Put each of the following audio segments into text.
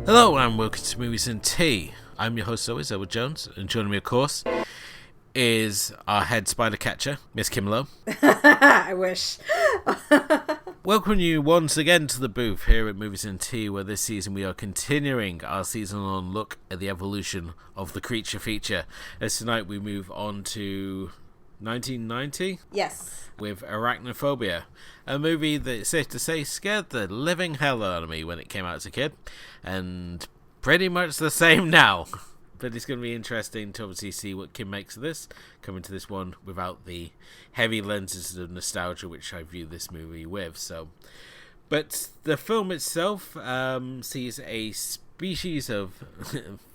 Hello and welcome to Movies and Tea. I'm your host always, Edward Jones, and joining me of course is our head spider catcher, Miss Kim Lowe. I wish. Welcome you once again to the booth here at Movies and Tea, where this season we are continuing our season-long look at the evolution of the creature feature. As tonight we move on to 1990? Yes. With Arachnophobia, a movie that, it's safe to say, scared the living hell out of me when it came out as a kid, and pretty much the same now. But it's going to be interesting to obviously see what Kim makes of this, coming to this one without the heavy lenses of nostalgia which I view this movie with. But the film itself sees a species of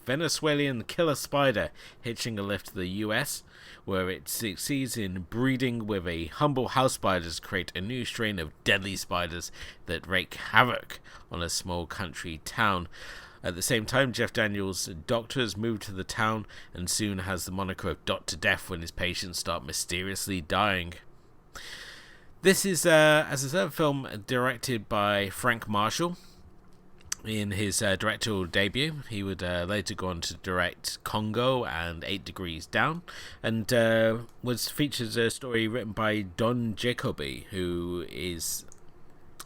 Venezuelan killer spider hitching a lift to the US, where it succeeds in breeding with a humble house spider to create a new strain of deadly spiders that wreak havoc on a small country town. At the same time, Jeff Daniels' doctors move to the town and soon has the moniker of Dr. Death when his patients start mysteriously dying. This is, as I said, a film directed by Frank Marshall. In his directorial debut, he would later go on to direct Congo and 8 Degrees Down, and features a story written by Don Jacoby, who is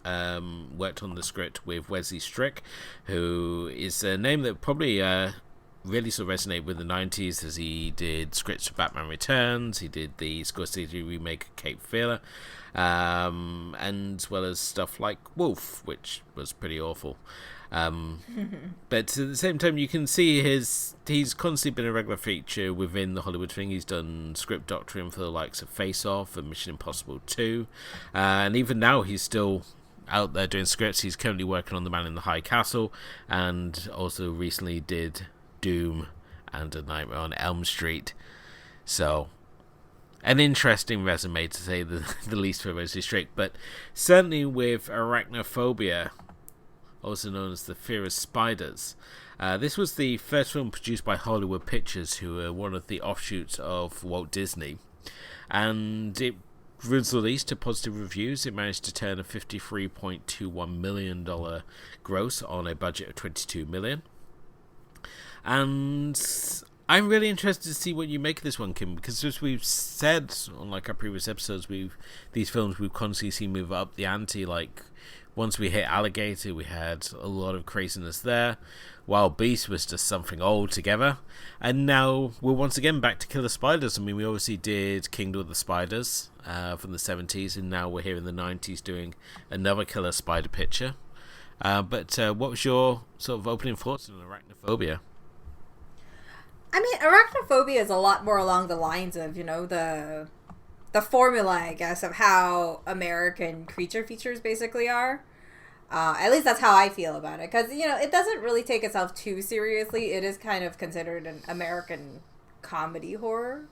worked on the script with Wesley Strick, who is a name that probably really sort of resonated with the 90s, as he did scripts for Batman Returns, he did the Scorsese remake of Cape Fear, and as well as stuff like Wolf, which was pretty awful. But at the same time, you can see he's constantly been a regular feature within the Hollywood thing. He's done script doctoring for the likes of Face Off and Mission Impossible 2, and even now he's still out there doing scripts. He's currently working on The Man in the High Castle, and also recently did Doom and A Nightmare on Elm Street. So an interesting resume, to say the least, for Wesley Strick. But certainly with Arachnophobia, also known as The Fear of Spiders, this was the first film produced by Hollywood Pictures, who are one of the offshoots of Walt Disney, and it was released to positive reviews. It managed to turn a $53.21 million gross on a budget of $22 million. And I'm really interested to see what you make of this one, Kim, because as we've said on like our previous episodes, these films we've constantly seen move up the ante. Like, once we hit Alligator, we had a lot of craziness there. Wild Beast was just something altogether. And now we're once again back to killer spiders. I mean, we obviously did Kingdom of the Spiders from the 70s, and now we're here in the 90s doing another killer spider picture. But what was your sort of opening thoughts on Arachnophobia? I mean, Arachnophobia is a lot more along the lines of, the formula, I guess, of how American creature features basically are. At least that's how I feel about it. Because, it doesn't really take itself too seriously. It is kind of considered an American comedy horror.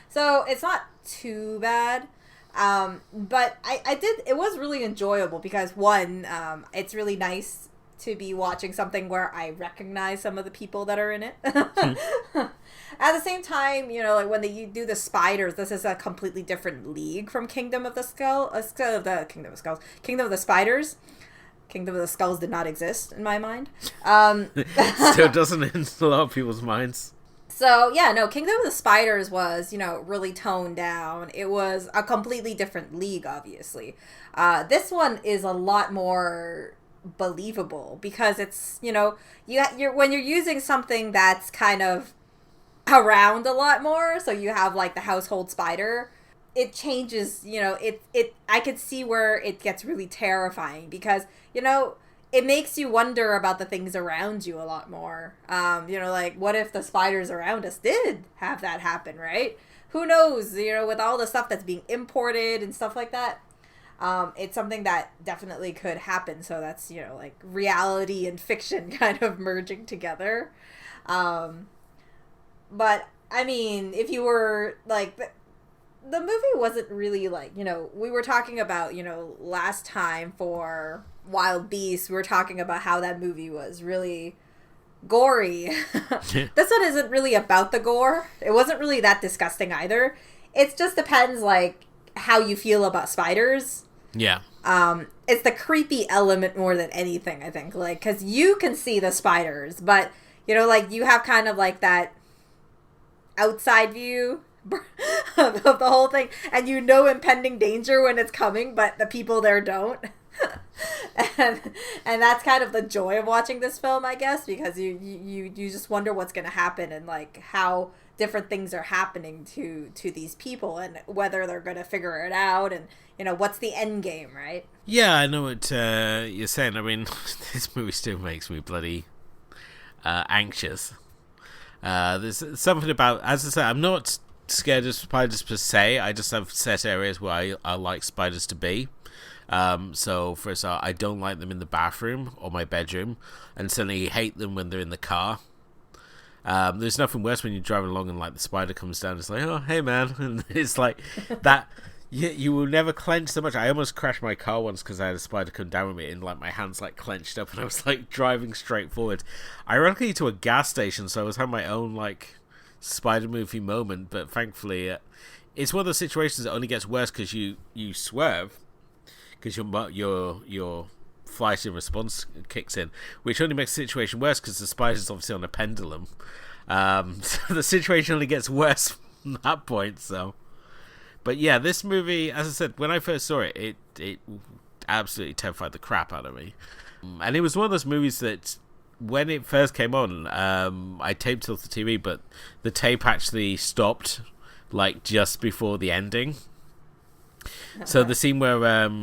So it's not too bad. But it was really enjoyable because, one, it's really nice to be watching something where I recognize some of the people that are in it. At the same time, like when they do the spiders, this is a completely different league from Kingdom of the Spiders. Kingdom of the Skulls did not exist in my mind. Still doesn't in a lot of people's minds. So, yeah, no, Kingdom of the Spiders was, really toned down. It was a completely different league, obviously. This one is a lot more believable because it's, you're when you're using something that's kind of around a lot more, so you have like the household spider, it changes, I could see where it gets really terrifying because, it makes you wonder about the things around you a lot more. Like, what if the spiders around us did have that happen, right? Who knows, with all the stuff that's being imported and stuff like that. It's something that definitely could happen. So that's, like reality and fiction kind of merging together. But, I mean, if you were, like, the movie wasn't really, like, we were talking about, last time for Wild Beast, we were talking about how that movie was really gory. This one isn't really about the gore. It wasn't really that disgusting either. It just depends, like, how you feel about spiders. Yeah. It's the creepy element more than anything, I think. Like, because you can see the spiders, but, you know, like, you have kind of, like, that outside view of the whole thing, and you know impending danger when it's coming, but the people there don't. and that's kind of the joy of watching this film, I guess, because you just wonder what's going to happen and, like, how different things are happening to these people and whether they're going to figure it out and, you know, what's the end game, right? Yeah, I know what you're saying. I mean, this movie still makes me bloody anxious. There's something about, as I said, I'm not scared of spiders per se. I just have set areas where I like spiders to be. So for example, I don't like them in the bathroom or my bedroom, and certainly hate them when they're in the car. There's nothing worse when you're driving along and like the spider comes down. It's like, oh hey man, and it's like that. You will never clench so much. I almost crashed my car once because I had a spider come down with me, and like my hands like clenched up, and I was like driving straight forward. Ironically, to a gas station, so I was having my own like spider movie moment. But thankfully, it's one of those situations that only gets worse because you swerve, because your flight and response kicks in, which only makes the situation worse because the spider's obviously on a pendulum. So the situation only gets worse from that point. So. But yeah, this movie, as I said, when I first saw it, it absolutely terrified the crap out of me. And it was one of those movies that, when it first came on, I taped it off the TV, but the tape actually stopped, like, just before the ending. So the scene where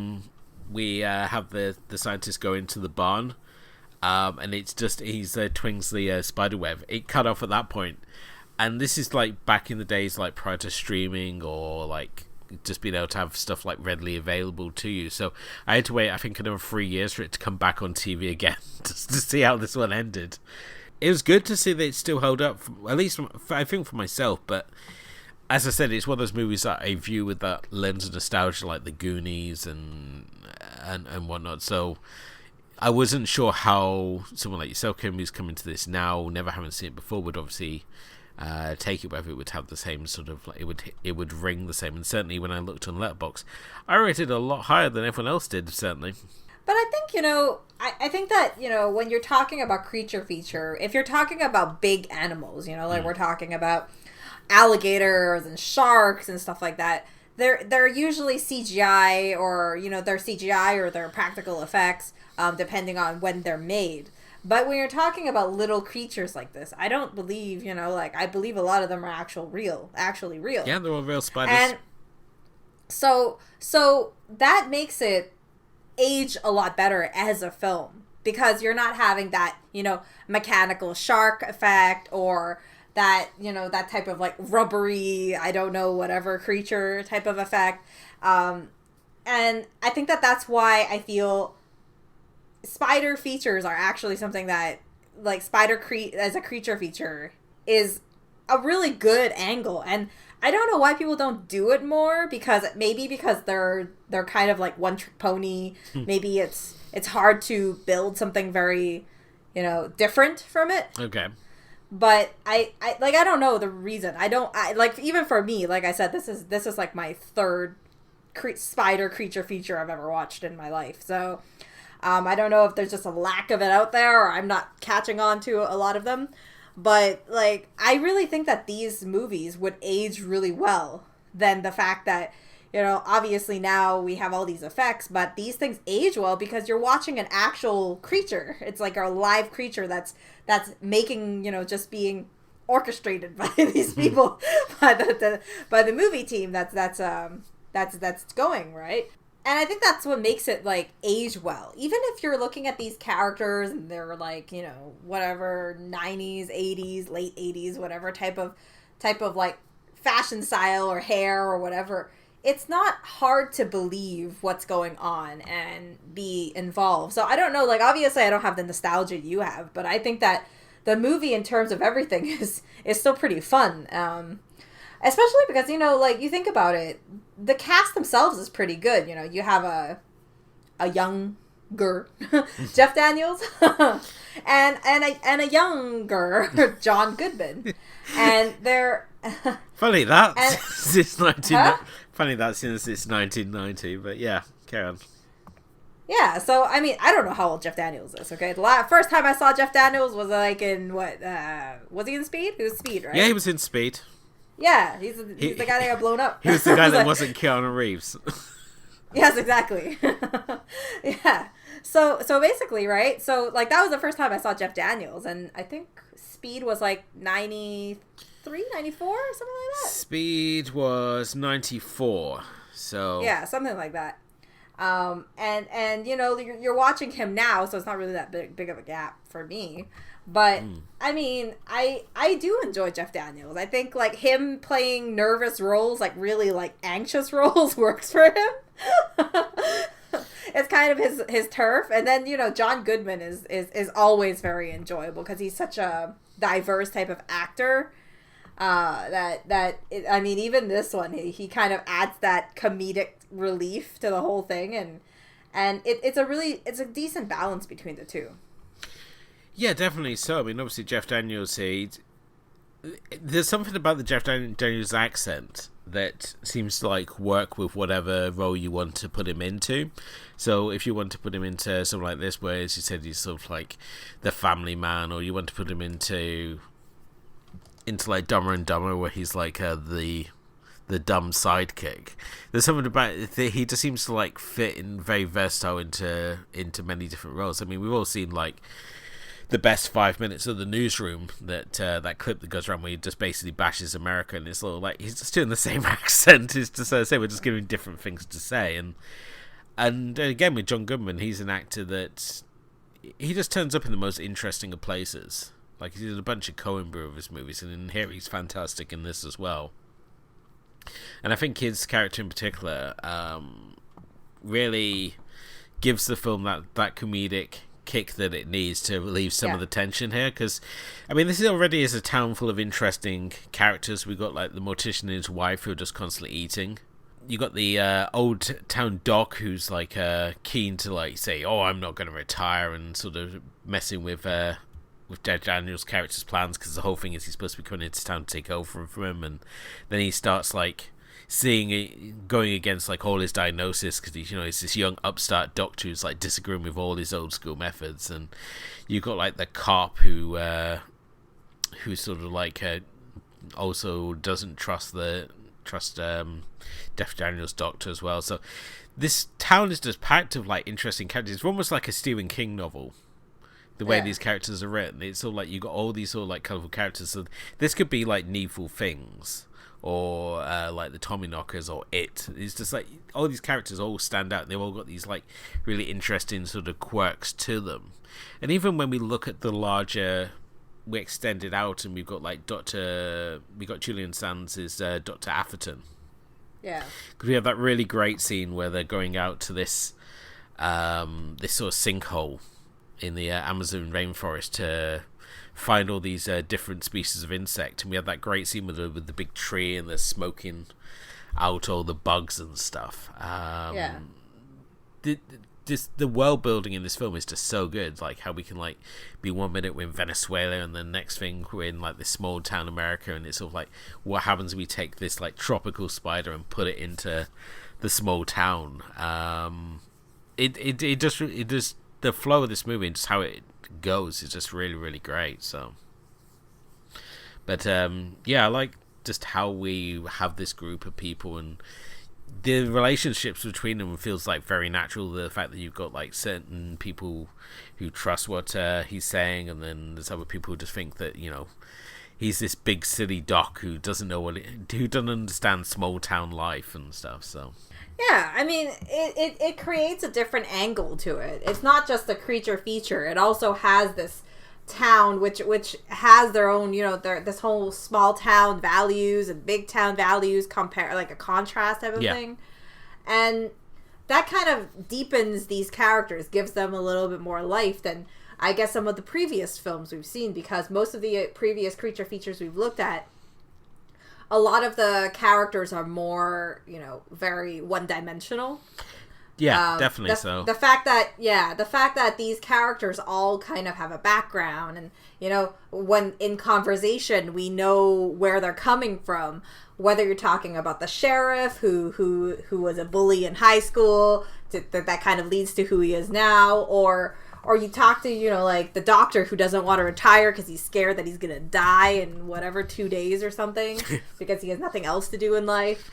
we have the scientist go into the barn, and it's just, he's twings the spider web. It cut off at that point. And this is like back in the days, like prior to streaming or like just being able to have stuff like readily available to you. So I had to wait, I think, another 3 years for it to come back on TV again just to see how this one ended. It was good to see that it still held up, at least I think for myself. But as I said, it's one of those movies that I view with that lens of nostalgia, like the Goonies and whatnot. So I wasn't sure how someone like yourself, Kim, who's coming to this now, never having seen it before, would obviously take it, whether it would have the same sort of, like, it would ring the same. And certainly when I looked on Letterboxd, I rated it a lot higher than everyone else did, certainly. But I think, you know, I think that, you know, when you're talking about creature feature, if you're talking about big animals, you know, like we're talking about alligators and sharks and stuff like that, they're usually CGI, or, you know, they're CGI or they're practical effects, depending on when they're made. But when you're talking about little creatures like this, I don't believe, you know, like, I believe a lot of them are actually real. Yeah, they're all real spiders. And so that makes it age a lot better as a film, because you're not having that, you know, mechanical shark effect, or that, you know, that type of like rubbery, I don't know, whatever creature type of effect. And I think that that's why I feel spider features are actually something that, like, as a creature feature is a really good angle. And I don't know why people don't do it more, because they're kind of like one trick pony. Maybe it's hard to build something very, you know, different from it. Okay. But I don't know the reason. Like, even for me, like I said, this is like my third spider creature feature I've ever watched in my life. So I don't know if there's just a lack of it out there, or I'm not catching on to a lot of them. But, like, I really think that these movies would age really well than the fact that, you know, obviously now we have all these effects, but these things age well because you're watching an actual creature. It's like a live creature that's making, you know, just being orchestrated by these people, by the movie team that's going, right? And I think that's what makes it, like, age well. Even if you're looking at these characters and they're, like, you know, whatever, 90s, 80s, late 80s, whatever type of like, fashion style or hair or whatever, it's not hard to believe what's going on and be involved. So I don't know, like, obviously I don't have the nostalgia you have, but I think that the movie, in terms of everything, is still pretty fun. Especially because, you know, like, you think about it, the cast themselves is pretty good. You know, you have a younger Jeff Daniels and a younger John Goodman, and they're funny that since 1990, but yeah, carry on. Yeah, so I mean, I don't know how old Jeff Daniels is. Okay, first time I saw Jeff Daniels was like in what? Was he in Speed? He was Speed, right? Yeah, he was in Speed. Yeah, he's the guy that got blown up. He was the guy that wasn't Keanu Reeves. Yes, exactly. Yeah. So basically, right? So like that was the first time I saw Jeff Daniels, and I think Speed was like 93, 94, something like that. Speed was 94. So yeah, something like that. And you know, you're watching him now, so it's not really that big of a gap for me. But I mean, I do enjoy Jeff Daniels. I think like him playing nervous roles, like really like anxious roles, works for him. It's kind of his turf. And then, you know, John Goodman is always very enjoyable because he's such a diverse type of actor. I mean, even this one, he kind of adds that comedic relief to the whole thing, and it's a decent balance between the two. Yeah, definitely so. I mean, obviously Jeff Daniels, there's something about the Jeff Daniels accent that seems to like work with whatever role you want to put him into. So if you want to put him into something like this, where as you said, he's sort of like the family man, or you want to put him into like Dumber and Dumber, where he's like the dumb sidekick. There's something about it, he just seems to like fit in very versatile into many different roles. I mean, we've all seen like the best 5 minutes of The Newsroom, that clip that goes around where he just basically bashes America, and it's all like he's just doing the same accent. It's just say we're just giving different things to say, and again with John Goodman, he's an actor that he just turns up in the most interesting of places. Like, he's in a bunch of Coen Brothers movies, and in here he's fantastic in this as well. And I think his character in particular really gives the film that comedic kick that it needs to relieve some of the tension here, because I mean, this already is a town full of interesting characters. We got like the mortician and his wife who are just constantly eating. You got the old town doc who's like keen to like say, oh, I'm not going to retire, and sort of messing with Jeff Daniels' character's plans, because the whole thing is he's supposed to be coming into town to take over from him, and then he starts like seeing it going against like all his diagnosis, because he's this young upstart doctor who's like disagreeing with all his old school methods. And you got like the cop who sort of like also doesn't trust Jeff Daniels' doctor as well. So this town is just packed of like interesting characters. It's almost like a Stephen King novel, the way these characters are written. It's all like you got all these sort of like colourful characters. So this could be like Needful Things, or like the Tommyknockers, or It. It's just like all these characters all stand out. They've all got these like really interesting sort of quirks to them. And even when we look at the larger, we extend it out, and we've got like we got Julian Sands as Dr. Atherton. Yeah, because we have that really great scene where they're going out to this this sort of sinkhole in the Amazon rainforest to find all these different species of insect, and we have that great scene with the big tree, and they're smoking out all the bugs and stuff. The world building in this film is just so good. Like how we can like be 1 minute we're in Venezuela, and then next thing we're in like this small town America, and it's sort of like what happens if we take this like tropical spider and put it into the small town. It just the flow of this movie and just how it goes is just really, really great. So, but I like just how we have this group of people, and the relationships between them feels like very natural. The fact that you've got like certain people who trust what he's saying, and then there's other people who just think that he's this big silly doc who doesn't know who doesn't understand small town life and stuff. So yeah, I mean, it creates a different angle to it. It's not just a creature feature. It also has this town which has their own, this whole small town values and big town values, compare like a contrast type of thing. And that kind of deepens these characters, gives them a little bit more life than I guess some of the previous films we've seen, because most of the previous creature features we've looked at, a lot of the characters are more, very one-dimensional. Yeah, definitely so. The fact that these characters all kind of have a background, and when in conversation we know where they're coming from, whether you're talking about the sheriff who was a bully in high school, that kind of leads to who he is now, or you talk to, you know, like the doctor who doesn't want to retire because he's scared that he's gonna die in whatever 2 days or something because he has nothing else to do in life,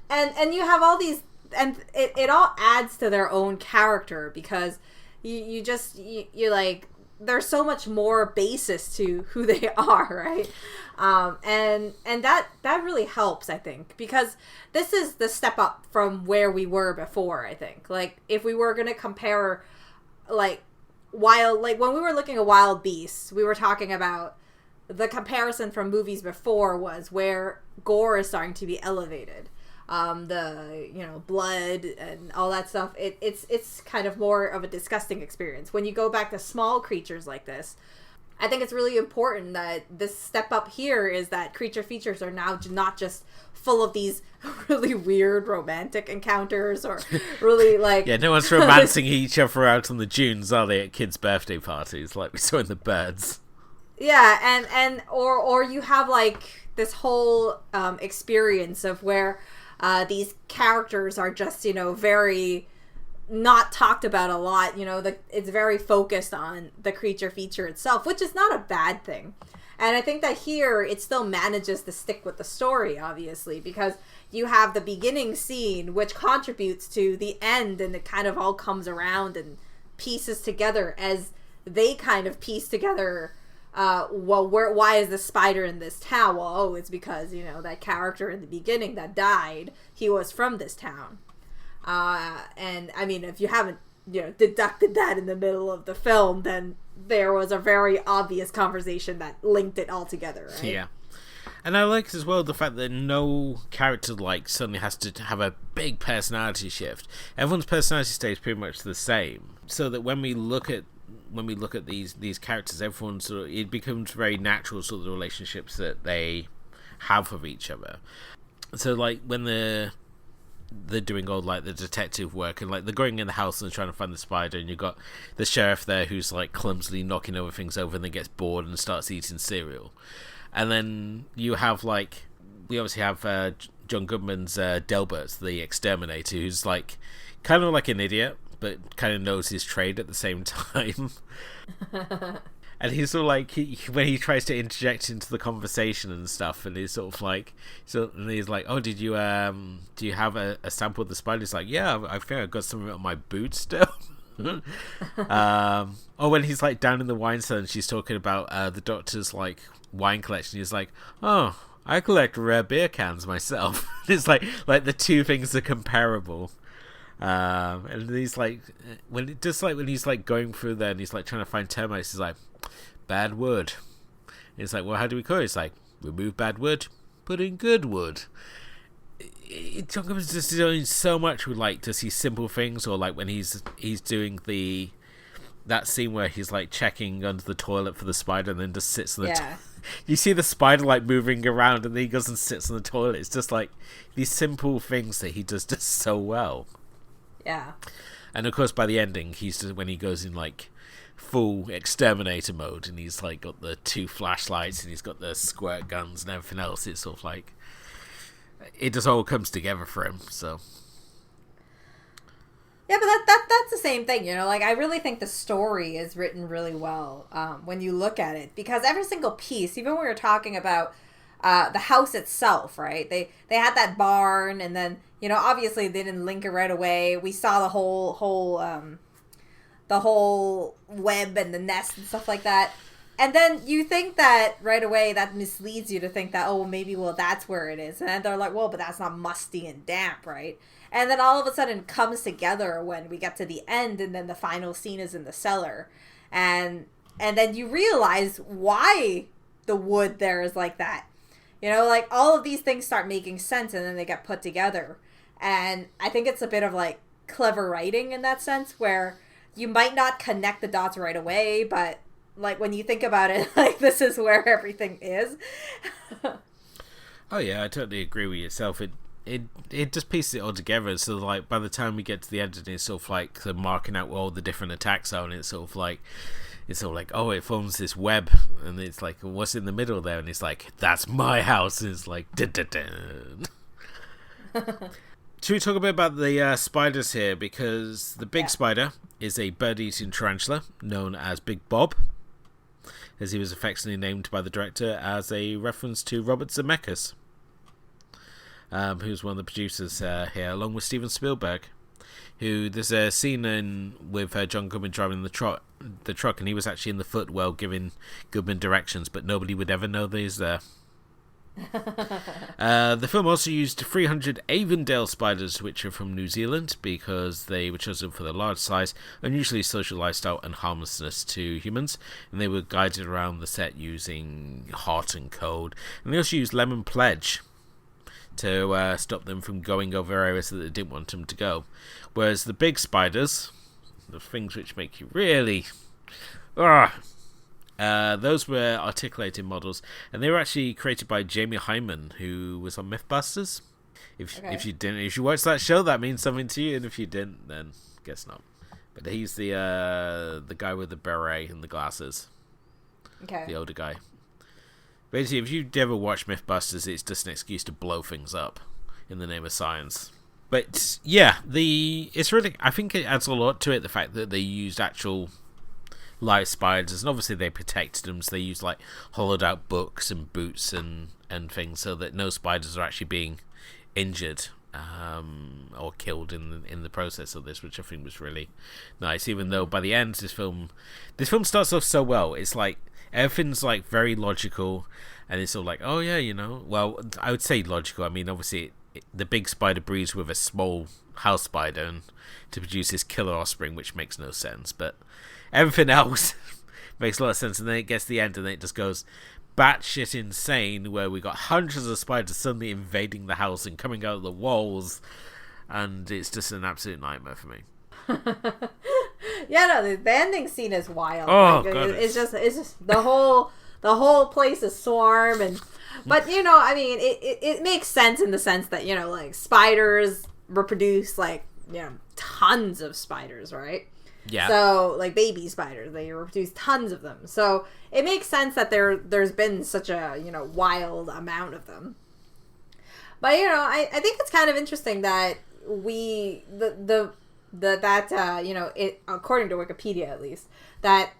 and you have all these, and it all adds to their own character because you like, there's so much more basis to who they are, right? And that really helps, I think, because this is the step up from where we were before. I think, like, if we were gonna compare, like when we were looking at Wild Beasts, we were talking about the comparison from movies before was where gore is starting to be elevated. The, you know, blood and all that stuff, it's kind of more of a disgusting experience. When you go back to small creatures like this, I think it's really important that this step up here is that creature features are now not just full of these really weird romantic encounters or really like... Yeah, no one's romancing each other out on the dunes, are they, at kids' birthday parties like we saw in The Birds? Yeah, or you have like this whole experience of where these characters are just, you know, very not talked about a lot. You know, it's very focused on the creature feature itself, which is not a bad thing. And I think that here it still manages to stick with the story, obviously, because you have the beginning scene, which contributes to the end, and it kind of all comes around and pieces together as they kind of piece together. Why is the spider in this town? Well, oh, it's because, you know, that character in the beginning that died, he was from this town. And I mean, if you haven't, you know, deducted that in the middle of the film, then there was a very obvious conversation that linked it all together, right? Yeah. And I like as well the fact that no character like suddenly has to have a big personality shift. Everyone's personality stays pretty much the same, so that when we look at these characters, everyone sort of, it becomes very natural sort of the relationships that they have with each other. So like when they're doing all like the detective work and like they're going in the house and trying to find the spider, and you've got the sheriff there who's like clumsily knocking over things over and then gets bored and starts eating cereal. And then you have like, we obviously have John Goodman's Delbert, the exterminator, who's like kind of like an idiot but kind of knows his trade at the same time. And he's sort of like, when he tries to interject into the conversation and stuff, and he's sort of like, and he's like, oh, do you have a sample of the spider? He's like, yeah, I think I got some of it on my boot still. Or when he's like down in the wine cellar and she's talking about the doctor's like wine collection, he's like, oh, I collect rare beer cans myself. It's like the two things are comparable. And he's like, when he's like going through there and he's like trying to find termites, he's like, bad wood. And he's like, well, how do we call it? He's like, remove bad wood, put in good wood. John Goodman's just doing so much with like just these simple things, or like when he's doing that scene where he's like checking under the toilet for the spider and then just sits on the you see the spider like moving around and then he goes and sits on the toilet. It's just like these simple things that he does just so well. Yeah. And of course by the ending, he's just, when he goes in like full exterminator mode and he's like got the 2 flashlights and he's got the squirt guns and everything else, it's sort of like it just all comes together for him. So yeah, but that's the same thing, you know, like I really think the story is written really well when you look at it, because every single piece, even when we were talking about the house itself, right, they had that barn, and then, you know, obviously they didn't link it right away. We saw the whole web and the nest and stuff like that. And then you think that right away that misleads you to think that, oh, maybe, well, that's where it is. And then they're like, well, but that's not musty and damp, right? And then all of a sudden it comes together when we get to the end, and then the final scene is in the cellar. And then you realize why the wood there is like that. You know, like all of these things start making sense, and then they get put together. And I think it's a bit of like clever writing in that sense, where you might not connect the dots right away, but like when you think about it, like this is where everything is. Oh yeah, I totally agree with yourself. It just pieces it all together. So like by the time we get to the end, it's sort of like the marking out where all the different attacks are, and it's sort of like it's all like, oh, it forms this web, and it's like, what's in the middle there? And it's like, that's my house. And it's like, dun, dun, dun. Should we talk a bit about the spiders here? Because the big spider is a bird-eating tarantula known as Big Bob, as he was affectionately named by the director as a reference to Robert Zemeckis, who's one of the producers here, along with Steven Spielberg. Who there's a scene with John Goodman driving the truck, and he was actually in the footwell giving Goodman directions, but nobody would ever know that he's there. The film also used 300 Avondale spiders, which are from New Zealand, because they were chosen for their large size, unusually social lifestyle, and harmlessness to humans, and they were guided around the set using hot and cold. And they also used lemon pledge to stop them from going over areas that they didn't want them to go. Whereas the big spiders, the things which make you really... those were articulated models, and they were actually created by Jamie Hyneman, who was on Mythbusters. If you watched that show, that means something to you, and if you didn't, then guess not. But he's the guy with the beret and the glasses. Okay. The older guy. Basically, if you ever watch Mythbusters, it's just an excuse to blow things up in the name of science. But yeah, it's really, I think it adds a lot to it, the fact that they used actual live spiders, and obviously they protected them, so they used like hollowed out books and boots and things, so that no spiders are actually being injured or killed in the process of this, which I think was really nice. Even though by the end, this film starts off so well. It's like everything's like very logical, and it's all like, oh yeah, well, I would say logical. I mean, obviously the big spider breeds with a small house spider and to produce this killer offspring, which makes no sense, but everything else makes a lot of sense. And then it gets to the end and then it just goes batshit insane, where we got hundreds of spiders suddenly invading the house and coming out of the walls, and it's just an absolute nightmare for me. Yeah, no, the ending scene is wild. Oh, like, God, it's just the whole place is swarm, but I mean, it makes sense in the sense that like spiders reproduce like tons of spiders, right? Yeah. So like baby spiders, they reproduce tons of them. So it makes sense that there's been such a wild amount of them. But I think it's kind of interesting that it, according to Wikipedia at least, that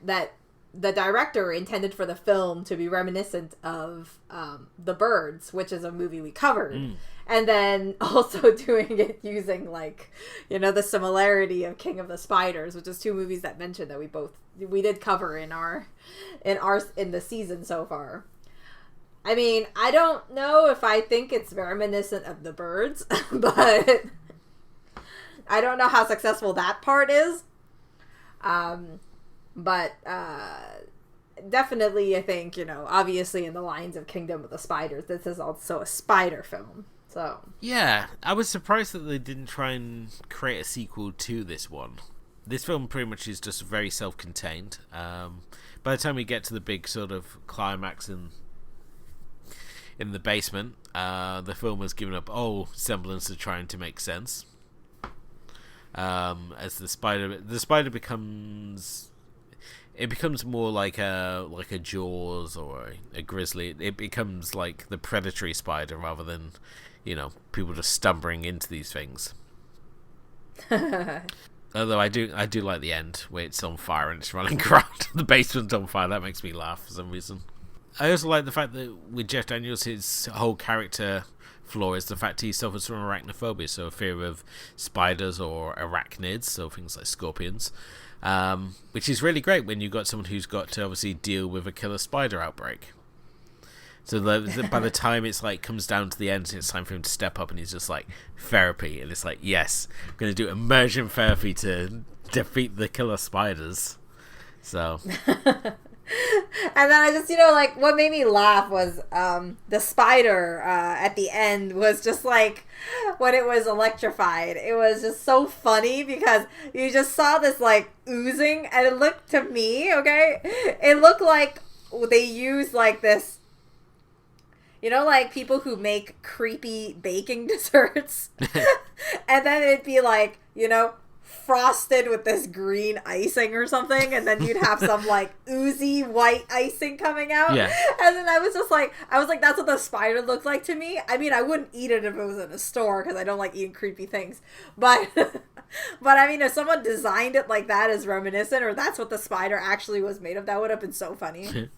the director intended for the film to be reminiscent of The Birds, which is a movie we covered. And then also doing it using like, the similarity of King of the Spiders, which is two movies that mentioned that we did cover in the season so far. I mean, I don't know if I think it's reminiscent of The Birds, but I don't know how successful that part is. But definitely I think, obviously in the lines of Kingdom of the Spiders, this is also a spider film. So yeah, I was surprised that they didn't try and create a sequel to this one. This film pretty much is just very self-contained. By the time we get to the big sort of climax in the basement, the film has given up all semblance of trying to make sense. As the spider becomes more like a Jaws or a grizzly. It becomes like the predatory spider rather than people just stumbling into these things. Although I do like the end where it's on fire and it's running around the basement's on fire. That makes me laugh for some reason. I also like the fact that with Jeff Daniels, his whole character flaw is the fact he suffers from arachnophobia, so a fear of spiders or arachnids, so things like scorpions, which is really great when you've got someone who's got to obviously deal with a killer spider outbreak. So by the time it's like comes down to the end, it's time for him to step up, and he's just like therapy, and it's like, yes, I'm going to do immersion therapy to defeat the killer spiders. So. And then I just, like, what made me laugh was the spider at the end was just like, when it was electrified, it was just so funny because you just saw this, like, oozing, and it looked to me, okay, it looked like they used, like, this, like, people who make creepy baking desserts, and then it'd be like, frosted with this green icing or something, and then you'd have some like oozy white icing coming out. Yeah. And then I was like, that's what the spider looked like to me. I mean, I wouldn't eat it if it was in a store because I don't like eating creepy things. But but I mean, if someone designed it like that as reminiscent, or that's what the spider actually was made of, that would have been so funny.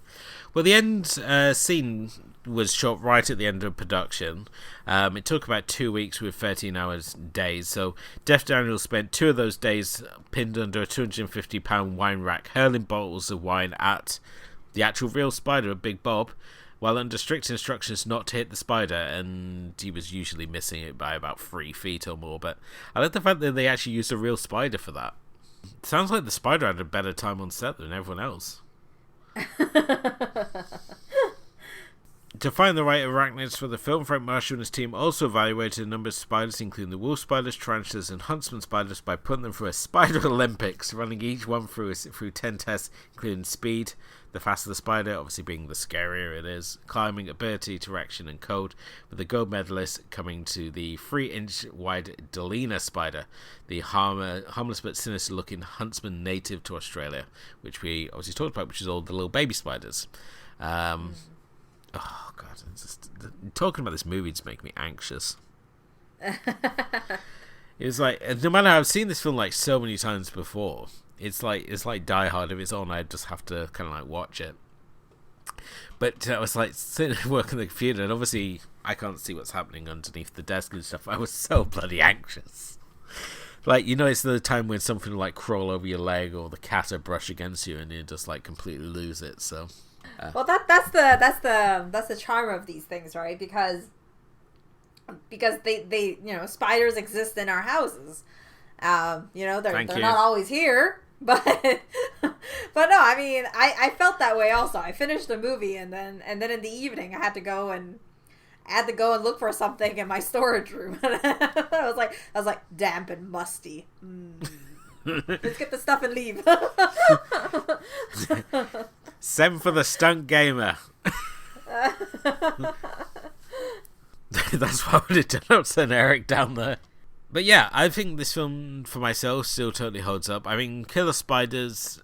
Well, the end scene was shot right at the end of production. It took about 2 weeks with 13 hours days. So Jeff Daniels spent 2 of those days pinned under a 250-pound wine rack, hurling bottles of wine at the actual real spider, Big Bob, while under strict instructions not to hit the spider, and he was usually missing it by about 3 feet or more. But I like the fact that they actually used a real spider for that. It sounds like the spider had a better time on set than everyone else. To find the right arachnids for the film, Frank Marshall and his team also evaluated a number of spiders, including the wolf spiders, tarantulas, and huntsman spiders, by putting them through a spider Olympics, running each one through 10 tests, including speed, the faster the spider, obviously being the scarier it is, climbing, ability, direction, and code, with the gold medalist coming to the 3-inch wide Delina spider, the harmless but sinister-looking huntsman native to Australia, which we obviously talked about, which is all the little baby spiders. Oh god, talking about this movie just makes me anxious. It was like, no matter how I've seen this film like so many times before, it's like Die Hard. If it's on, I just have to kind of like watch it. But I was like sitting and working the computer, and obviously I can't see what's happening underneath the desk and stuff. I was so bloody anxious. Like, you know, it's the time when something will like crawl over your leg, or the cat will brush against you, and you just like completely lose it. So. Well, that's the charm of these things, right? Because they spiders exist in our houses. They're not always here, but no, I mean, I felt that way also. I finished the movie, and then in the evening I had to go and look for something in my storage room. I was like damp and musty. Let's get the stuff and leave. Send for the stunt gamer. That's what I would have done. I'd send Eric down there. But yeah, I think this film, for myself, still totally holds up. I mean, killer spiders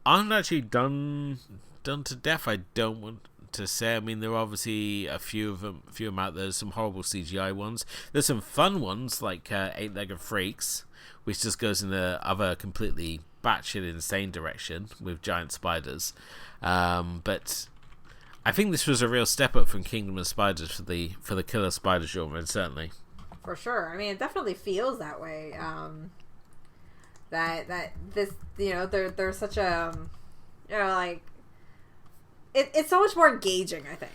aren't actually done to death, I don't want to say. I mean, there are obviously a few of them out there. There's some horrible CGI ones. There's some fun ones, like Eight-Legged Freaks, which just goes in the other completely batshit insane direction with giant spiders. But I think this was a real step up from Kingdom of Spiders for the killer spider genre, certainly. For sure. I mean, it definitely feels that way. That this, they're such a, like, it's so much more engaging, I think.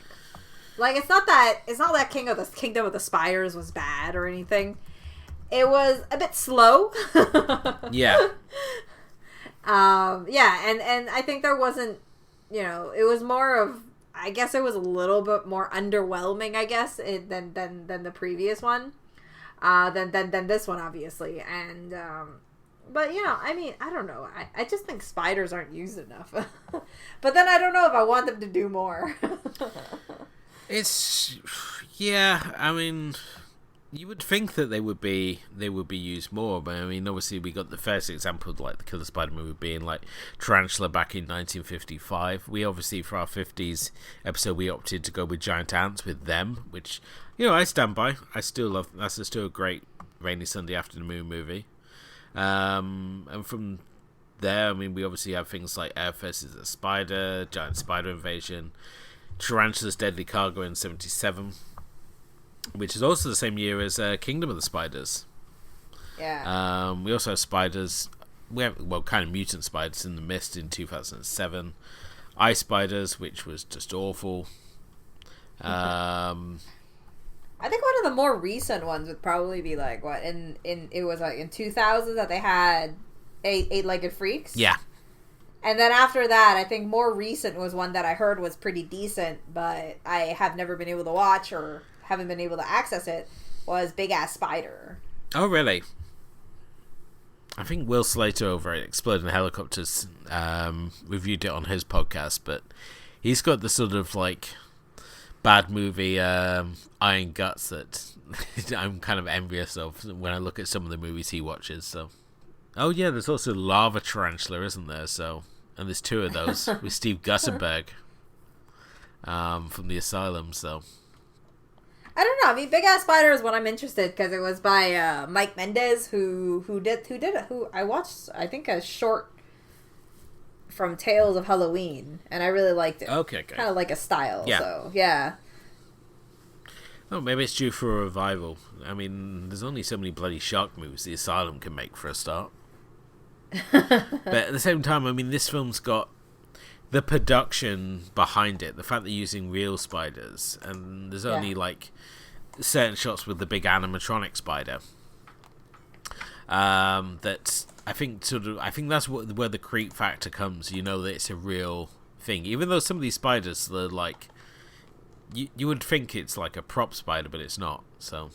Like, it's not that Kingdom of the Spiders was bad or anything. It was a bit slow. Yeah. And I think there wasn't, it was more of, I guess it was a little bit more underwhelming, I guess, than the previous one, than this one, obviously. And but I mean, I don't know. I just think spiders aren't used enough. But then I don't know if I want them to do more. I mean, you would think that they would be used more, but I mean, obviously we got the first example of like the Killer Spider movie being like Tarantula back in 1955. We obviously, for our 50s episode, we opted to go with Giant Ants with Them, which I stand by. I still love. That's still a great rainy Sunday afternoon movie. And from there, I mean, we obviously have things like Air vs. the Spider, Giant Spider Invasion, Tarantula's Deadly Cargo in 1977. Which is also the same year as Kingdom of the Spiders. Yeah. We also have spiders. We have, kind of mutant spiders in the Mist in 2007. Ice Spiders, which was just awful. I think one of the more recent ones would probably be like it was like in 2000 that they had Eight-Legged Freaks. Yeah. And then after that, I think more recent was one that I heard was pretty decent, but I have never been able to watch or haven't been able to access it, was Big Ass Spider. Oh, really? I think Will Slater over at Exploding Helicopters reviewed it on his podcast, but he's got the sort of like bad movie iron guts that I'm kind of envious of when I look at some of the movies he watches. So Oh yeah, there's also Lava Tarantula, isn't there? So, and there's two of those with Steve Guttenberg from the Asylum. So, I don't know. I mean, Big Ass Spider is one I'm interested because it was by Mike Mendez who I watched. I think a short from Tales of Halloween, and I really liked it. Okay. Kind of like a style. Yeah. So yeah. Oh, maybe it's due for a revival. I mean, there's only so many bloody shark movies the Asylum can make for a start. But at the same time, I mean, this film's got the production behind it, the fact they're using real spiders, and there's only like certain shots with the big animatronic spider. That I think that's where the creep factor comes. You know that it's a real thing, even though some of these spiders, they're like, you would think it's like a prop spider, but it's not. So,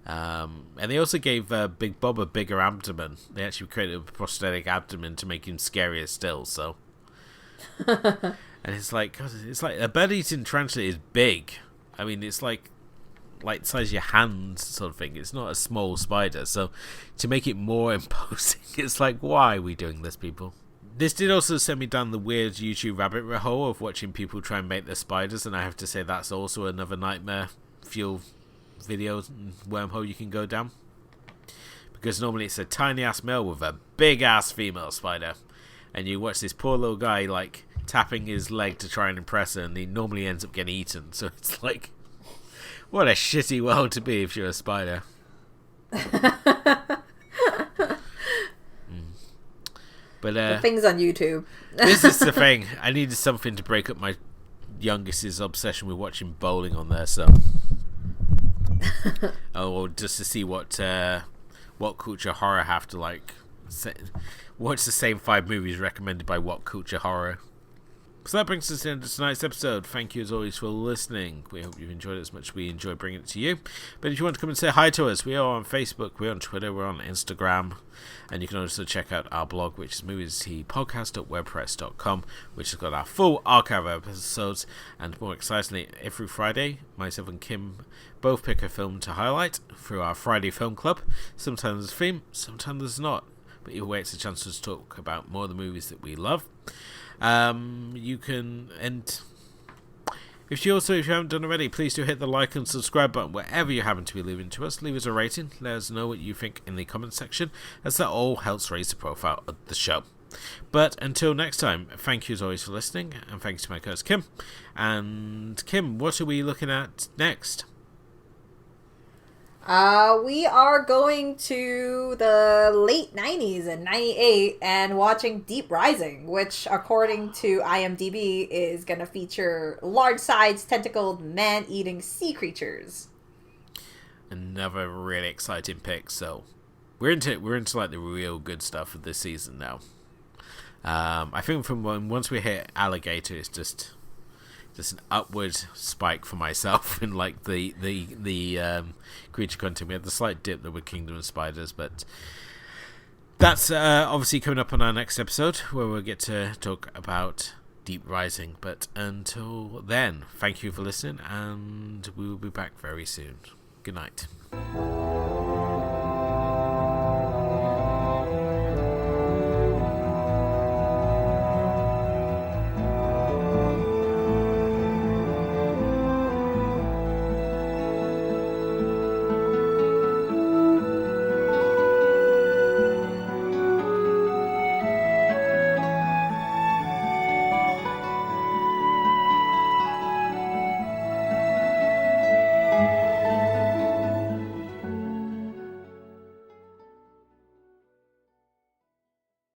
and they also gave Big Bob a bigger abdomen. They actually created a prosthetic abdomen to make him scarier still. So, and it's like a bird-eating tarantula is big. I mean, it's like the size of your hand sort of thing. It's not a small spider. So, to make it more imposing, it's like, why are we doing this, people? This did also send me down the weird YouTube rabbit hole of watching people try and make their spiders, and I have to say that's also another nightmare fuel video wormhole you can go down. Because normally it's a tiny ass male with a big ass female spider, and you watch this poor little guy like tapping his leg to try and impress her, and he normally ends up getting eaten. So it's like, what a shitty world to be if you're a spider. But the things on YouTube. This is the thing. I needed something to break up my youngest's obsession with watching bowling on there. So, or just to see what Culture Horror have to like. Watch the same 5 movies recommended by What Culture Horror. So that brings us into tonight's episode. Thank you as always for listening. We hope you've enjoyed it as much as we enjoy bringing it to you. But if you want to come and say hi to us, we are on Facebook, we're on Twitter, we're on Instagram. And you can also check out our blog, which is moviestpodcast.wordpress.com, which has got our full archive of episodes. And more excitingly, every Friday, myself and Kim both pick a film to highlight through our Friday Film Club. Sometimes there's a theme, sometimes there's not. But either way, it's a chance to talk about more of the movies that we love. You can, and if you haven't done already, please do hit the like and subscribe button wherever you happen to be listening to us. Leave us a rating, let us know what you think in the comment section, as that all helps raise the profile of the show. But until next time, thank you as always for listening, and thanks to my co-host Kim. And Kim, what are we looking at next? We are going to the late 90s in 98 and watching Deep Rising, which according to IMDb is going to feature large-sized tentacled man-eating sea creatures. Another really exciting pick. So we're into like the real good stuff of this season now. I think once we hit alligator, it's just an upward spike for myself in like the creature content. We had the slight dip there with Kingdom of Spiders, but that's obviously coming up on our next episode where we'll get to talk about Deep Rising. But until then, thank you for listening, and we will be back very soon. Good night.